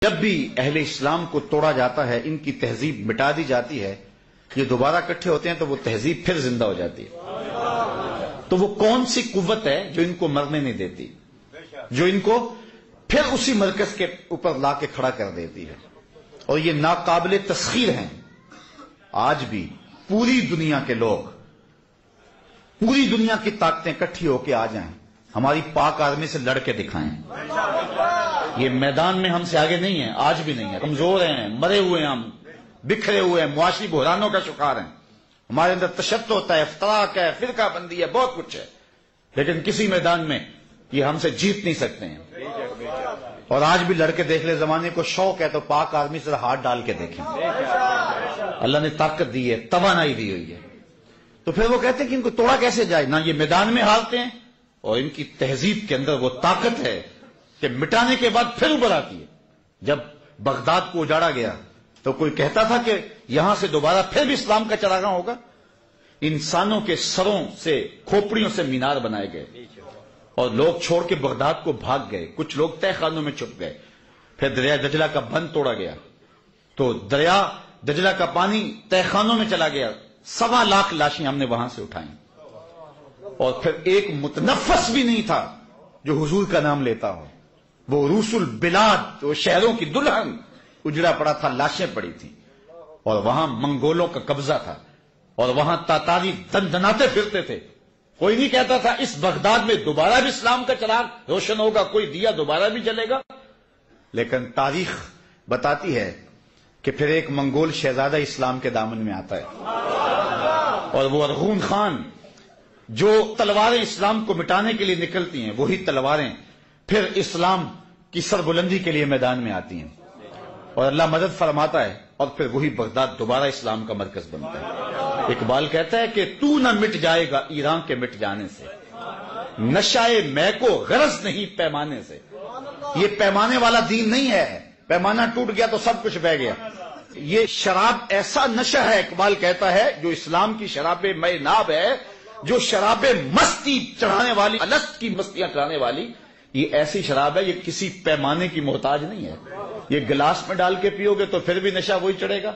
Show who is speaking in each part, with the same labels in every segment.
Speaker 1: جب بھی اہل اسلام کو توڑا جاتا ہے، ان کی تہذیب مٹا دی جاتی ہے، یہ دوبارہ اکٹھے ہوتے ہیں تو وہ تہذیب پھر زندہ ہو جاتی ہے۔ تو وہ کون سی قوت ہے جو ان کو مرنے نہیں دیتی، جو ان کو پھر اسی مرکز کے اوپر لا کے کھڑا کر دیتی ہے؟ اور یہ ناقابل تسخیر ہیں۔ آج بھی پوری دنیا کے لوگ، پوری دنیا کی طاقتیں اکٹھی ہو کے آ جائیں، ہماری پاک آرمی سے لڑ کے دکھائیں۔ یہ میدان میں ہم سے آگے نہیں ہیں، آج بھی نہیں ہے، کمزور ہیں، مرے ہوئے ہیں، ہم بکھرے ہوئے ہیں، معاشی بحرانوں کا شکار ہیں، ہمارے اندر تشدد ہوتا ہے، افتراق ہے، فرقہ بندی ہے، بہت کچھ ہے، لیکن کسی میدان میں یہ ہم سے جیت نہیں سکتے ہیں۔ اور آج بھی لڑکے دیکھ لے، زمانے کو شوق ہے تو پاک آرمی سے ہاتھ ڈال کے دیکھیں، اللہ نے طاقت دی ہے، توانائی دی ہوئی ہے۔ تو پھر وہ کہتے ہیں کہ ان کو توڑا کیسے جائے؟ نہ یہ میدان میں ہارتے ہیں، اور ان کی تہذیب کے اندر وہ طاقت ہے کہ مٹانے کے بعد پھر ابھر آتی ہے۔ جب بغداد کو اجاڑا گیا تو کوئی کہتا تھا کہ یہاں سے دوبارہ پھر بھی اسلام کا چراغاں ہوگا؟ انسانوں کے سروں سے، کھوپڑیوں سے مینار بنائے گئے، اور لوگ چھوڑ کے بغداد کو بھاگ گئے، کچھ لوگ تہہ خانوں میں چھپ گئے۔ پھر دریا دجلہ کا بند توڑا گیا تو دریا دجلہ کا پانی تہہ خانوں میں چلا گیا، 1.25 لاکھ لاشیں ہم نے وہاں سے اٹھائیں، اور پھر ایک متنفس بھی نہیں تھا جو حضور کا نام لیتا ہو۔ وہ روس البلاد، وہ شہروں کی دلہن، اجڑا پڑا تھا، لاشیں پڑی تھیں، اور وہاں منگولوں کا قبضہ تھا، اور وہاں تاتاری دندناتے پھرتے تھے۔ کوئی نہیں کہتا تھا اس بغداد میں دوبارہ بھی اسلام کا چراغ روشن ہوگا، کوئی دیا دوبارہ بھی جلے گا، لیکن تاریخ بتاتی ہے کہ پھر ایک منگول شہزادہ اسلام کے دامن میں آتا ہے، اور وہ ارغون خان، جو تلواریں اسلام کو مٹانے کے لیے نکلتی ہیں، وہی تلواریں پھر اسلام کی سربلندی کے لیے میدان میں آتی ہیں، اور اللہ مدد فرماتا ہے، اور پھر وہی بغداد دوبارہ اسلام کا مرکز بنتا ہے۔ اقبال کہتا ہے کہ تو نہ مٹ جائے گا ایران کے مٹ جانے سے، نشائے میں کو غرض نہیں پیمانے سے۔ یہ پیمانے والا دین نہیں ہے، پیمانہ ٹوٹ گیا تو سب کچھ بہ گیا۔ یہ شراب ایسا نشہ ہے، اقبال کہتا ہے، جو اسلام کی شراب میں ناب ہے، جو شراب مستی چڑھانے والی، الست کی مستیاں چڑھانے والی، یہ ایسی شراب ہے، یہ کسی پیمانے کی محتاج نہیں ہے۔ یہ گلاس میں ڈال کے پیو گے تو پھر بھی نشہ وہی چڑھے گا،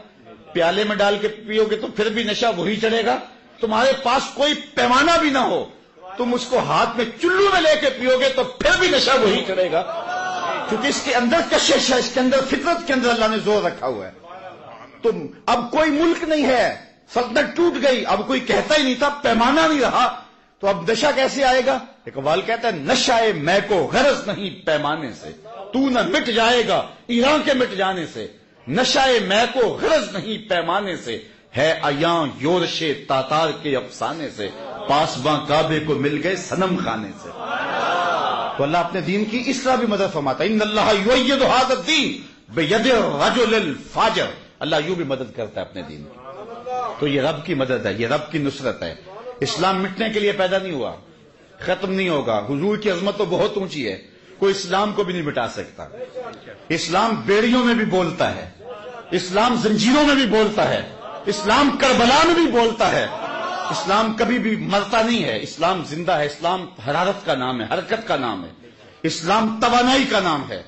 Speaker 1: پیالے میں ڈال کے پیو گے تو پھر بھی نشہ وہی چڑھے گا۔ تمہارے پاس کوئی پیمانہ بھی نہ ہو، تم اس کو ہاتھ میں چلو میں لے کے پیو گے تو پھر بھی نشہ وہی چڑھے گا، کیونکہ اس کے اندر کشش ہے، اس کے اندر فطرت کے اندر اللہ نے زور رکھا ہوا ہے۔ تم اب کوئی ملک نہیں ہے، سلطنت ٹوٹ گئی، اب کوئی کہتا ہی نہیں تھا، پیمانہ نہیں رہا، تو اب نشہ کیسے آئے گا؟ اقبال کہتا ہے نشائے میں کو غرض نہیں پیمانے سے، تو نہ مٹ جائے گا ایران کے مٹ جانے سے، نشائے میں کو غرض نہیں پیمانے سے، ہے ایاں یورش تاتار کے افسانے سے، پاسباں کعبے کو مل گئے صنم خانے سے۔ تو اللہ اپنے دین کی اس طرح بھی مدد فرماتا ہے، ان اللہ یؤید ھذا الدین بید الرجل الفاجر، اللہ یوں بھی مدد کرتا ہے اپنے دین کی۔ تو یہ رب کی مدد ہے، یہ رب کی نصرت ہے۔ اسلام مٹنے کے لیے پیدا نہیں ہوا، ختم نہیں ہوگا۔ حضور کی عظمت تو بہت اونچی ہے، کوئی اسلام کو بھی نہیں مٹا سکتا۔ اسلام بیڑیوں میں بھی بولتا ہے، اسلام زنجیروں میں بھی بولتا ہے، اسلام کربلا میں بھی بولتا ہے۔ اسلام کبھی بھی مرتا نہیں ہے، اسلام زندہ ہے، اسلام حرارت کا نام ہے، حرکت کا نام ہے، اسلام توانائی کا نام ہے۔